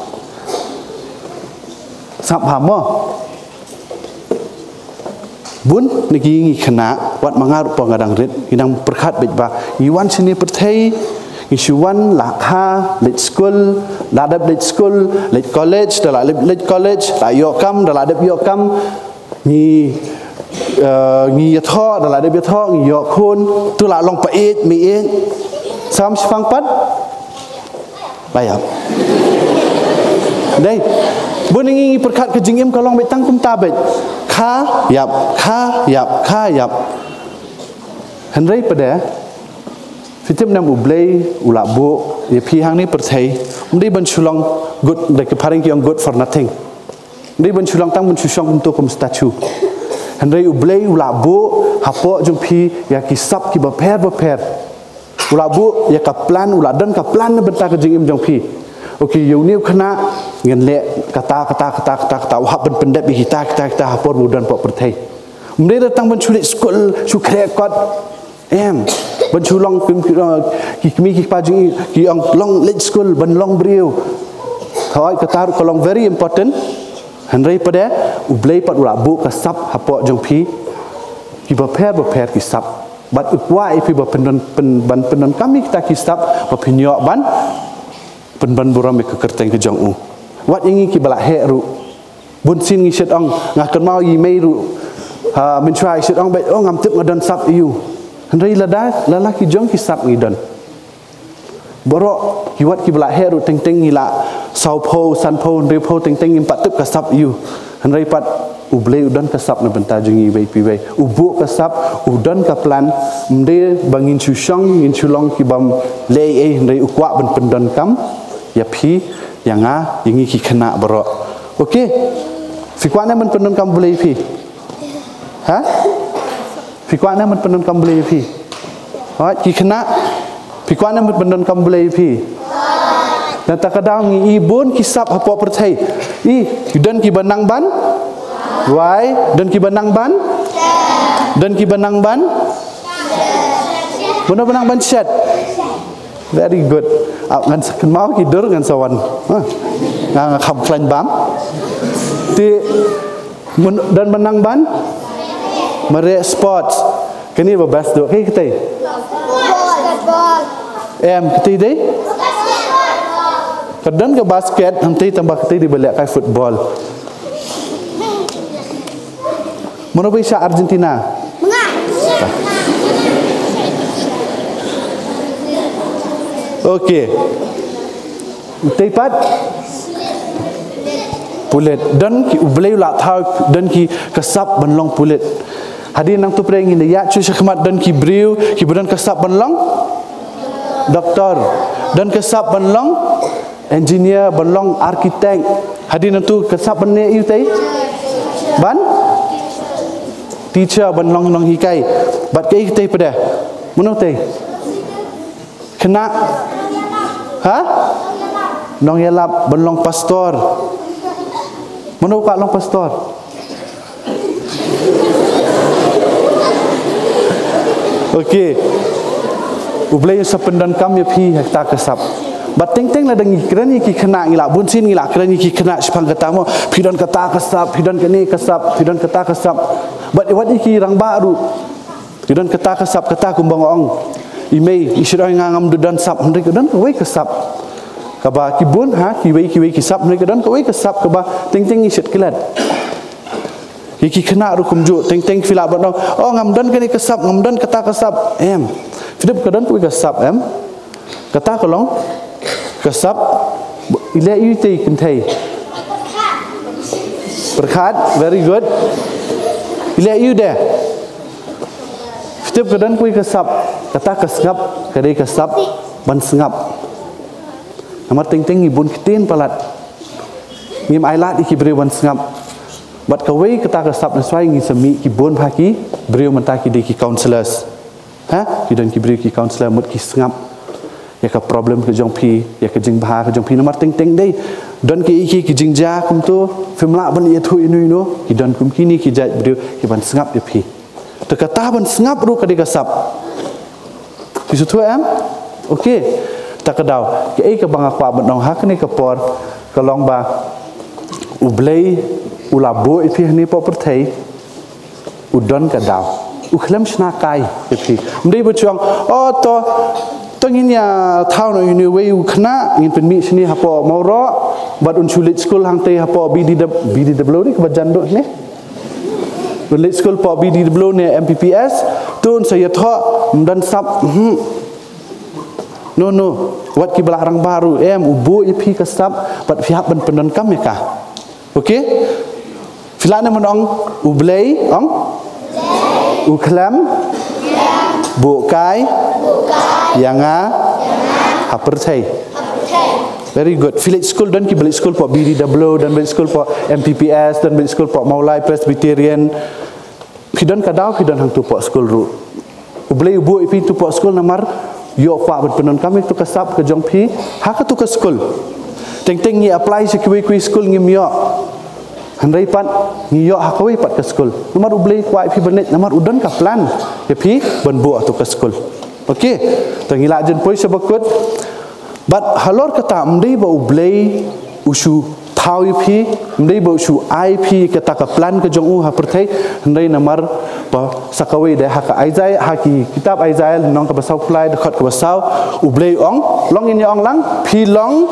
Sap hamo bun negi kena wat mangar pengadang rit inang perkat betba iwan sini perthai isuan lakha let school ladap let school let college dala let college la yokam dala dap yokam ni ngi tho dala dap tho ngi yok khun tu la long pa et mi et sam phang pat bayap đây bữa nay nghi perkat ke jingim kalong betang kum tabet kha yap henry pada fitim nam ublay ulabo ye phi hang ni perthai umdi ban chulang good de ke paring kyong good for nothing umdi ban chulang tang ban chushong kum to kum statue henry ublay ulabo hapo jung phi ya kisap ki baper ulabo ya ka plan uladan ka plan benta ke jingim jong phi okey yuniu khana ngen le kata wah ben pendep kita hapor budan pok perthai umdi datang ban chulik school chu krekot em ban chulong ki pajing ki ong long let school ban long briu thoi kata kolong very important henry pada ublay pat ulabu kasap hapok jong phi ki baper ki sap bat ukwa ipi ba pendon kami kita kisap ba pinyok ban buram ke kerteng ke jong u wat ingi ki balak he ru bun sin ngi shet ong ngakan mau yi mei ru ha min try shet ong bet ngam tip ngadan sap you henry lala ki jong ki sap ngi dan borok ki wat ki balak he ru teng ngi la sau po san po re po teng im pat tip ka sap you henry pat ublay udan ka sap na benta jungi bei pi bei ubu ka sap udan ka plan mde bangin chushong ngin chulong ki bam le e henry ukwa ban pendon kam ya phi yang yangi ki kena borok okey fikwana man pendon kam boleh phi ha fikwana man pendon kam boleh phi ha ki kena fikwana man pendon kam boleh phi dan takadang ngi ibun kisap hapo perthai dan ki banang ban why dan ki banang ban benar banang ban chat very good ngan sakan mau ki dur ngan sawan ngan kham klan bam ti dan menang ban mere sports kini bebas do kai kita em kita deh kadang ke basket nanti tambah kita dibalik kai football mana bisa Argentina okey tepat pulet dan ki ublay la thau dan ki kasap banlong pulet hadin nang tu preng ni ya chu khmat dan ki briu ki badan kasap banlong doktor dan kasap banlong engineer banlong arkitek hadin nang tu kasap bane yu tai ban teacher banlong nong hikai bat kai tai pada mono tai kena ha nong yalap benlong pastor mana buka long pastor okey ublay sapendan kam ya phi hekta kasap bateng la dangi kerani ki kena ngila bunsin ngila kerani ki kena sepang ketamo pidon kata kasap pidon kene kasap pidon kata kasap bat wat iki rang baru pidon kata kasap kata kumbang ong imei isiroi ngam dudan sap hendrik dan wei kasap kaba kibun ha kiwei kisap hendrik dan wei kasap kaba ting isit kelat iki kena rukum ju ting fila badong oh ngam dan kene kasap ngam dan kata kasap em fidep kadan wei kasap em kata kolong kasap ile ite kentai berkat very good ile you there fidep kadan wei kasap kata kesngap kadai kesap ban sengap amat ting ibun kitin palat ngim ailat iki beri ban sengap bat kawai kata kesap naswai ngi semi kibun phaki beri mentaki di ki counselors ha kidan ki beri ki counselor mut ki sengap ya ka problem ke jong phi ya ke jing bha ke jong phi namar ting dei don ki iki ki jing ja kum tu femla ban ye thu inu no kidan kum kini ki jat beri ki ban sengap ye phi te kata ban sengap ru kadai kesap Bisu tu em, okey. Tak kedau. Ke ke bang akwa benong hak ni kepor kalong ba ublay ulabo ipi ni po perthai udon ka daw ukhlem shna kai ye phi mdei bu chuang o to ngin ya thau no uni we khna ngin pen mi shni hapo mauro bat unsulit school hang te hapo BDW ni ka jando ne unsulit school po BDW ne MPPS tun saya tho dan sap no wat ki belarang baru ubu ye phi ka sap bat pihak ben pendan kam ya ka okey filana menong ublei ong uklam bukai yanga haperthai very good village school dan ki village school po BDW dan village school po MPPS dan village school po Maulai Presbyterian pidon kadau pidon hang tu po school ru ublei ubu ipi tu po school namar yo pa penon kami tu kasap ke jong pi hak tu ke school teng ni apply sekui school ngim yo handai pat ni yo hakoi pat ke school nomor ublei kwai pi benet nomor udan ka plan ke pi ben bu tu ke school okey tengila jen poi sebakut but halor kata mdei ba ublei usu thau pi mdei ba usu IP kata ka plan ke jong u ha perthai handai nomor ba sakawai de hak aizai haki kitab aizai nong ka basau plai de khot ka basau ublei ong long in ong lang pi long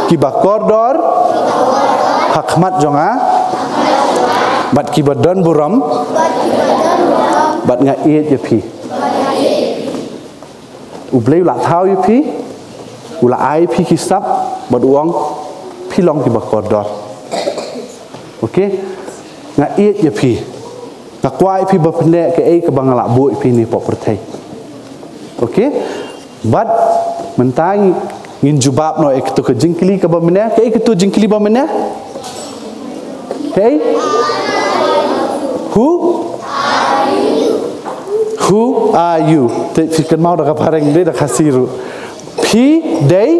ki ba kordor hakmat jonga bat ki badon buram bat nga iet ye pi ublei la thau ye pi ula ai pi ki sap bat uang pi long ki ba kordor okey nga iet ye pi nga kwai pi ba pne ke ai ka bangala bu pi ni po perthai okey bat mentai ngin jubab no ek tu ke jingkili ka ba mene ke ek tu jingkili ba mene okay who are you te fikan mau da ka pareng de da khasiru pi day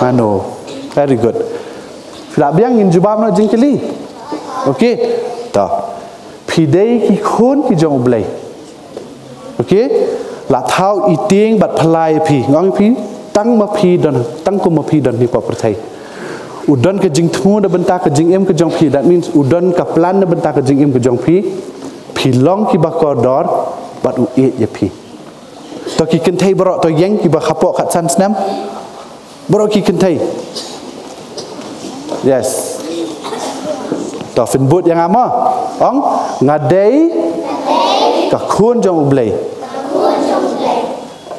mano very good fila biang ngin jubab no jingkili okay ta pi day ki khon ki jong blai okay la thau eating bat phlai pi ngong pi tăng ma phi dan tăng ko ma phi dan ni pa perthai udan ke jing thmu da benta ke jing em ke jong phi that means udan ka plan da benta ke jing em ke jong phi phi long ki ba ko dor bat u e ye phi to ki ken thai bro to yang ki ba khapo khat san snam bro ki ken thai yes to fin but yang ama ong ngadei ka khun jong ublei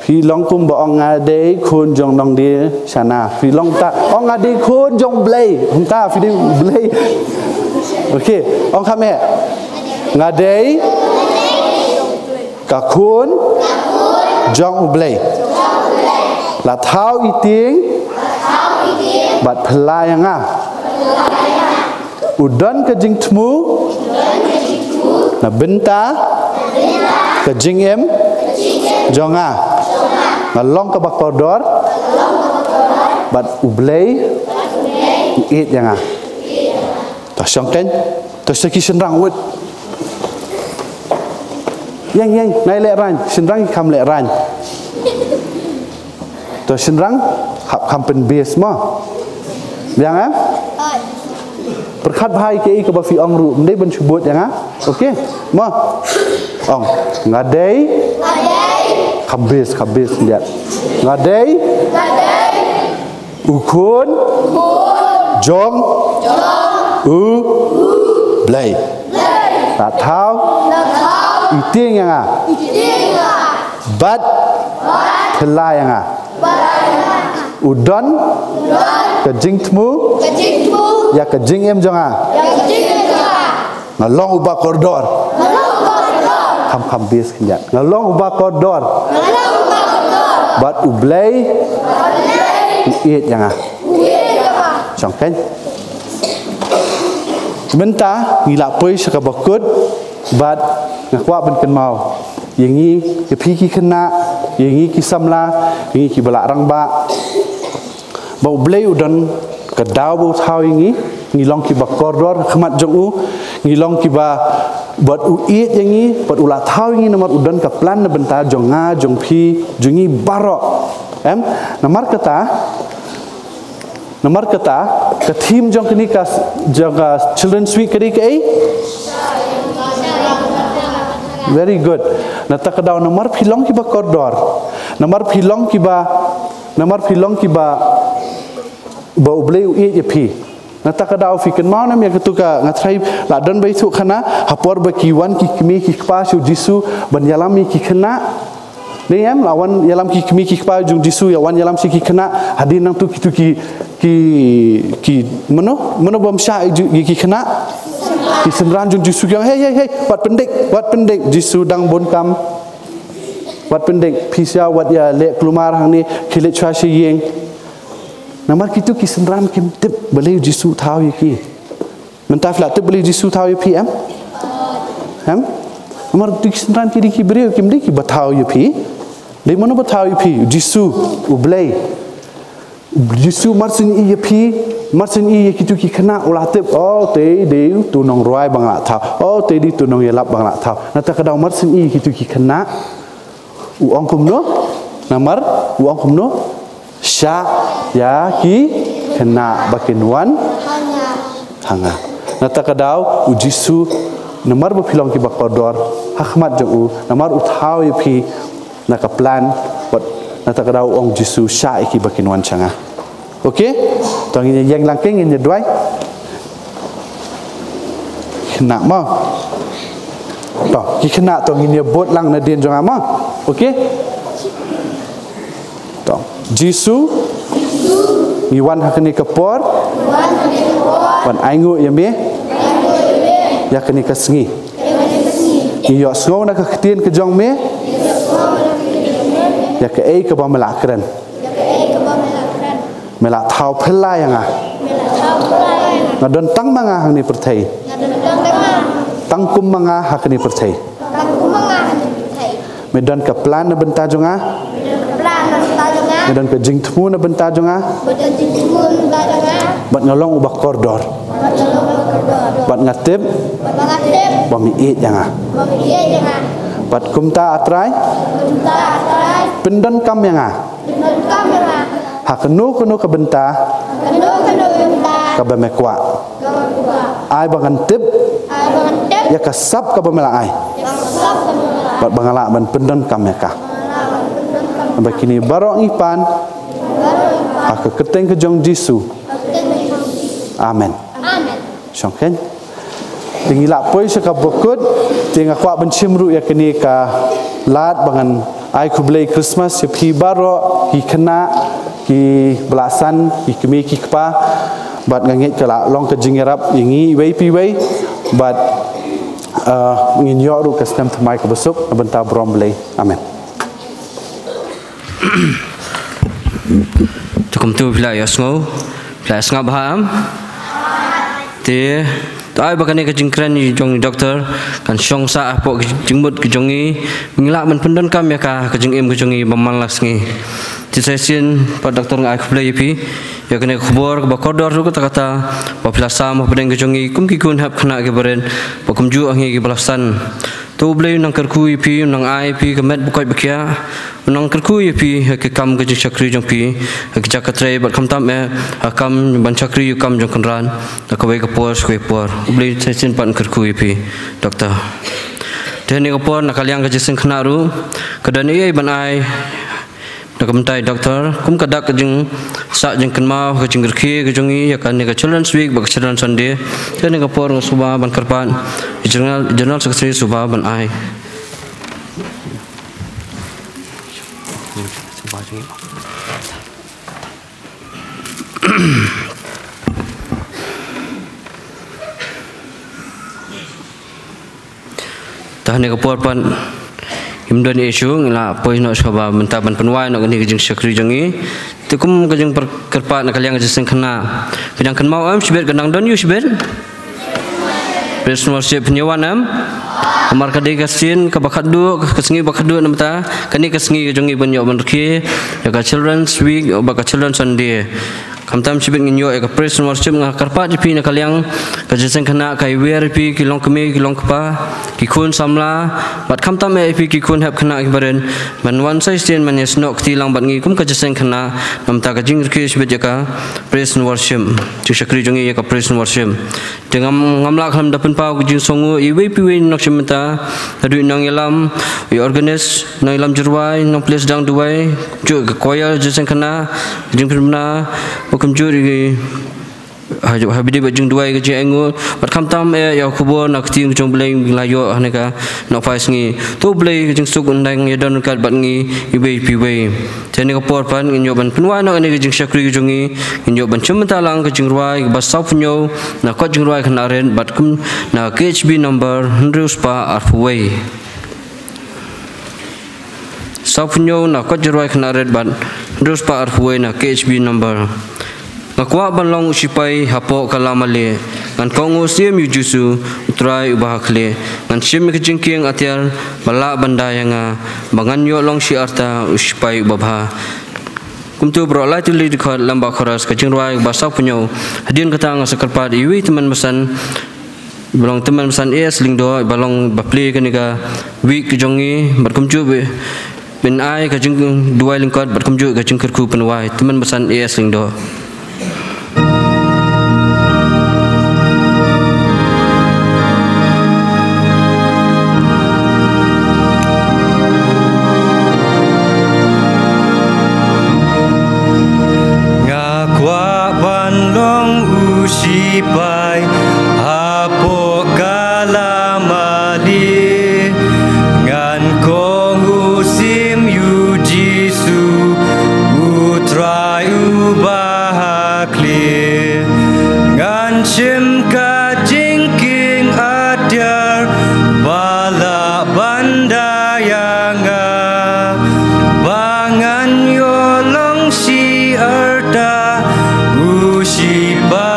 phi long kum ba ong ngade khun jong dong de sana phi long ta ong ngade khun jong blei hum ta phi de blei okey ong khame ngade ka khun jong blei la thau iting bat phlai nga udan ka jing thmu na benta ka jing em jonga ngalong ke bakordor bat ublei it yang ta sangken ta saki senrang wet yang nai le ran senrang kam le ran ta senrang kam pen base ma yang perkhat bhai ke ke ba fi ong ru mdei ben chubut yang okey ma ong ngadei kabis lihat ngadei ukun jong blai tak tahu iting yang bat thelai yang udon ke jing thmu ya ke jing em jong ngalong uba koridor kam bis kinyat ngalong uba koridor bat ublei iet yang sangken sebentar ngila poi sakabakut bat ngakwa ben ken mau yangi ke phiki khna yangi ki samla yangi ki bala rangba ba ublei udan ka daw bo thau yangi ngilong ki ba koridor khmat jong u ngilong ki ba buat uit yangi buat ulah thau yangi nomor udan ka plan na bentar jonga jong phi jungi barok nomor kata ke team jong kini ka jaga children's week kari ke Very good. Nata kadau nomor pilong kiba koridor. Nomor pilong kiba ba ubleu e pi. Nata kadau fikan mau nam ya ketuka ngatrai ladan bai tu khana hapor ba kiwan ki kimi ki kpa su jisu ban yalami ki khana. Ni am lawan yalam ki kimi ki kpa jung jisu ya wan yalam si ki khana hadin nang tu ki mano bom sha ki khana. Ki senran jung jisu yang hey wat pendek jisu dang bon kam wat pendek pisia wat ya le kelumar hang ni kilit chwa shi yeng namar kitu ki senran kim tip boleh jisu thau ki mentaf la tip boleh jisu thau pi am namar ki senran ki beri kim di ki bathau pi le mono bathau pi jisu ublei jisu marsin i pi marsin i kitu ki khana ulatip oh te de tu nong roi bang la thau oh te di tu nong yelap bang la thau nata kadau marsin i kitu ki khana u ong kum no namar u ong kum no sha ya ki khana bakin wan hanga nata kadau u jisu namar ba philong ki bakodor hakmat jong u namar u thau i pi naka plan wat nata kadau ong jisu sha ki bakin wan changa. Okey, tong ini yang langking ini dua. Kena mah. Toh, kena tong ini bot lang na din jong ama. Okey. Toh, Jisu Iwan hakni kapor. Wan aingu ya me. Ya kini kasngi. Iyo sngo na kaktian ke jong me. Ya ke ai ke ba melakran. Melak thau phela yang ngadon tang manga hang ni perthai tang kum manga hak ni perthai medan ka plan na benta jonga medan ka jing thmu na benta jonga bat ngalong ubak koridor bat ngatip bami it yang bat kumta atrai pendan kam yang hakenu ke benta ka bemekwa ai bangan tip ya kasap ka bemela ai bat bangala ban pendan kameka sampai kini barok ipan ak keteng ke jong Jisu amen syongken tingila poi seka bokut tinga kwa benchimru ya kini ka lat bangan ai kublai Christmas ya pi barok ki kena ki belasan ki kemi ki kpa bat ngangit kala long ke jingerap ingi wei pi wei bat ngin yo ru kastam thamai ka besuk benta brom blai amen Tukum tu pila yasngo pila baham te tai bakane ke jingkran jong doktor kan syong sa apo jingbut ke jongi ngilak men pendon kam ya ka ke jingim ke jongi bamalas ngi ti sesin pa doktor ngai khlai pi ya kene khbor ba kodor ru kata ba plasa ma pedeng ke jongi kum ki kun hap khna ke beren ba kum ju angi ke balasan tu blai nang kerku pi nang ai pi ke met bukoi bakya nang kerku pi ke kam ke chakri jong pi ke chakatre ba kam tam me kam ban chakri kam jong kanran ta ka wei ke pos ke por blai sesin pan kerku pi doktor deni ke por nakaliang ke jisen khna ru kedani ai ban ai Nakamtai doktor, kum kadak kejeng sak jeng kenmau kejeng gerki kejengi ya kan ni ke Children's Week bak Children's Sunday, dan ni ke por subah ban kerpan, General Secretary subah ban ai. Tah ni ke por pan Himdan isu ngila poi no soba mentaban penwai no gani kejeng syakri jangi tukum kejeng perkerpat nak kaliang kejeng kena kejeng kenmau am sibet gendang don yu sibet personal ship penyewan am amar kadai kasin ka bakadu kesengi bakadu namta kani kesengi kejengi banyak menerki ya ka Children's Week baka Children's Sunday Kamtam sibit nginyo eka praise and worship nga karpa jipi na kalyang kajaseng kana kai wer pi kilong kemi kilong kapa kikun samla bat kamtam e pi kikun hap kana kibaren man wan sai sten man yesnok ti lang bat ngi kum kajaseng kana namta kajing rki sibit jaka praise and worship tu syakri jongi eka praise and worship dengan ngamla kham dapen pau kajing songu iwe pi we nok sementa tadu nang yalam we organize nang yalam jurwai nang place dang duai ju koya jaseng kana jing pirmna kumjuri habidi bajung duai ke jengu bat kamtam ya kubo nak ting jong bleng layo haneka nak fais ngi tu blei jing suk undang ya don kat bat ngi ibe piwe tene ko por pan ngi ban punwa nak ne jing syakri jongi ngi ban chumta lang ke jing ruai bas sap nyo na ko jing ruai khana ren bat kum na KHB number 100 spa arfway sap nyo na ko jing ruai khana ren bat 100 spa arfway na KHB number Ngakwa balong usipai hapo kalamale ngan kongo sim yujusu utrai ubahakle ngan sim kejingking atiar bala bandayanga banganyo long si arta usipai ubabha kumtu berolai tu lid khot lamba khoras kejingruai basak punyo hadin kata ngasakarpad iwi teman mesan balong teman mesan es lingdo balong bapli kanika wi kejongi berkumju ben ai kejing duai lingkot berkumju kejing kerku penwai teman mesan es lingdo Sipai hapo kalamali ngan kong usim yu Jisu utrai ubahakli ngan sim kajingking adyar bala bandayanga bangan yolong si arta usipai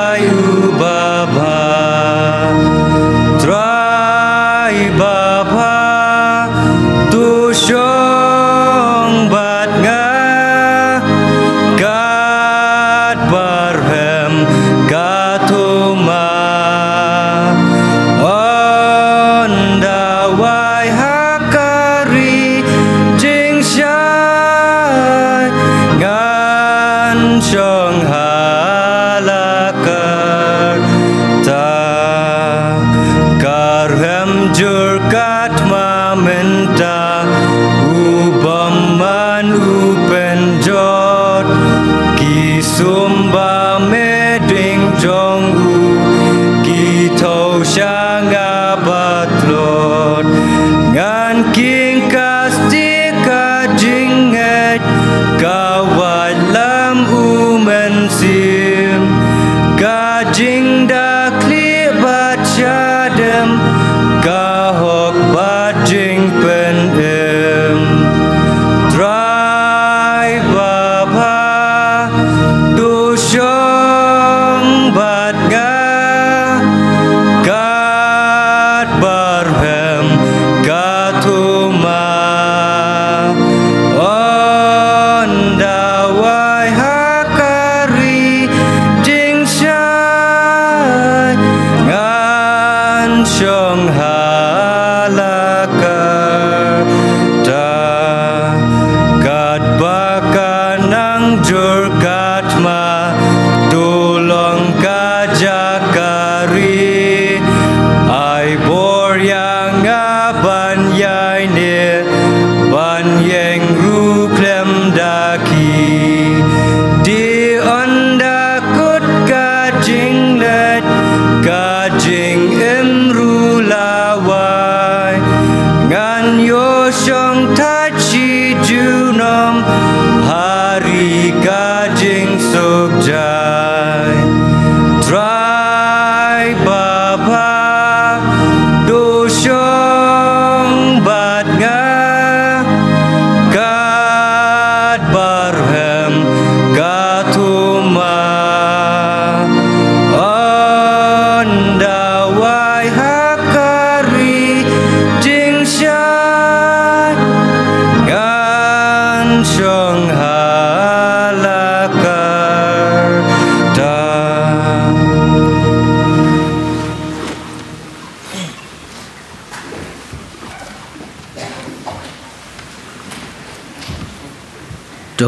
Kajing imru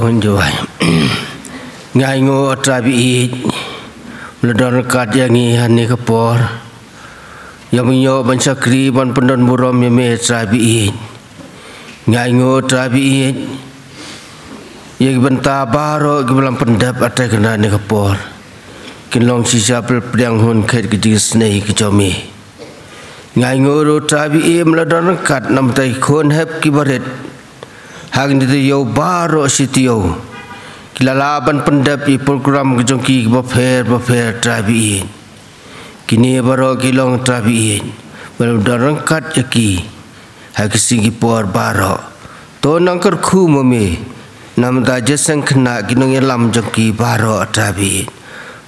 hun juai ngai ngo trabi ledon kat yang hani kapor yang yo ban sakri ban pendon murom me trabi ngai ngo trabi yang benta baro ke belam pendap atai kena ni kapor kinlong sisa pedang hun kait ke jingnei ke jomi ngai ngo ro trabi meledon kat nam tai khon hep kibaret hang ni yo baro sitio kilalaban pendap i program kejongki bafer trabi kini baro kilong trabi belum darangkat yaki hak singi por baro to nangker khu mame nam da jesang kena kinong lam jongki baro trabi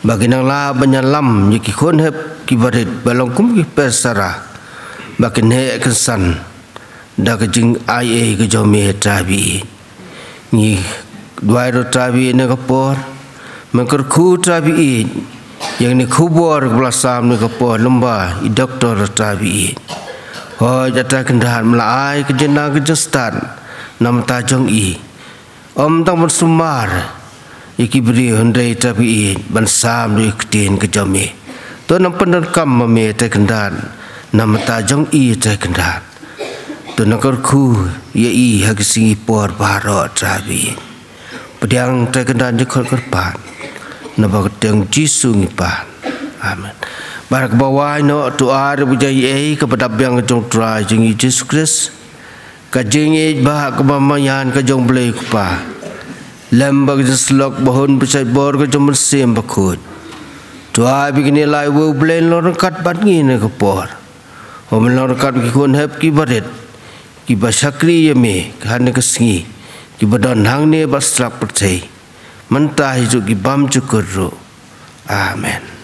baginang la banyalam yaki khon hep kibaret balong kum ki pesara bakin he kesan da kejing ai ke jome trabi ni dua trabi ni kapor mengker khu trabi yang ni khubor belasam ni kapor lembah i doktor trabi ho jata kendahan melai ke jena ke justan nam tajong i om tang bersumar iki beri hundai trabi bansam ni ketin ke jome to nam pendon kam mame ta kendahan nam tajong i ta kendahan to nakor khu ye i hak singi por baro trabi pedang terkendan jekor kerpan nabak teng Jisu ngipan amin barak bawai no doa rebujai kepada yang jong trai jeng Yesus Kristus kajeng bah kebamayan kajong blai kupa lembag jeslok bahun percaya bor kajong bersim bakut doa begini lai wo blai lorkat batngi ne kepor om lorkat kikun hep kibaret kibasakri yeme kahane kesengi Kibadon hang ni basrak percaya mentah hijuk kibam cukur. Amen.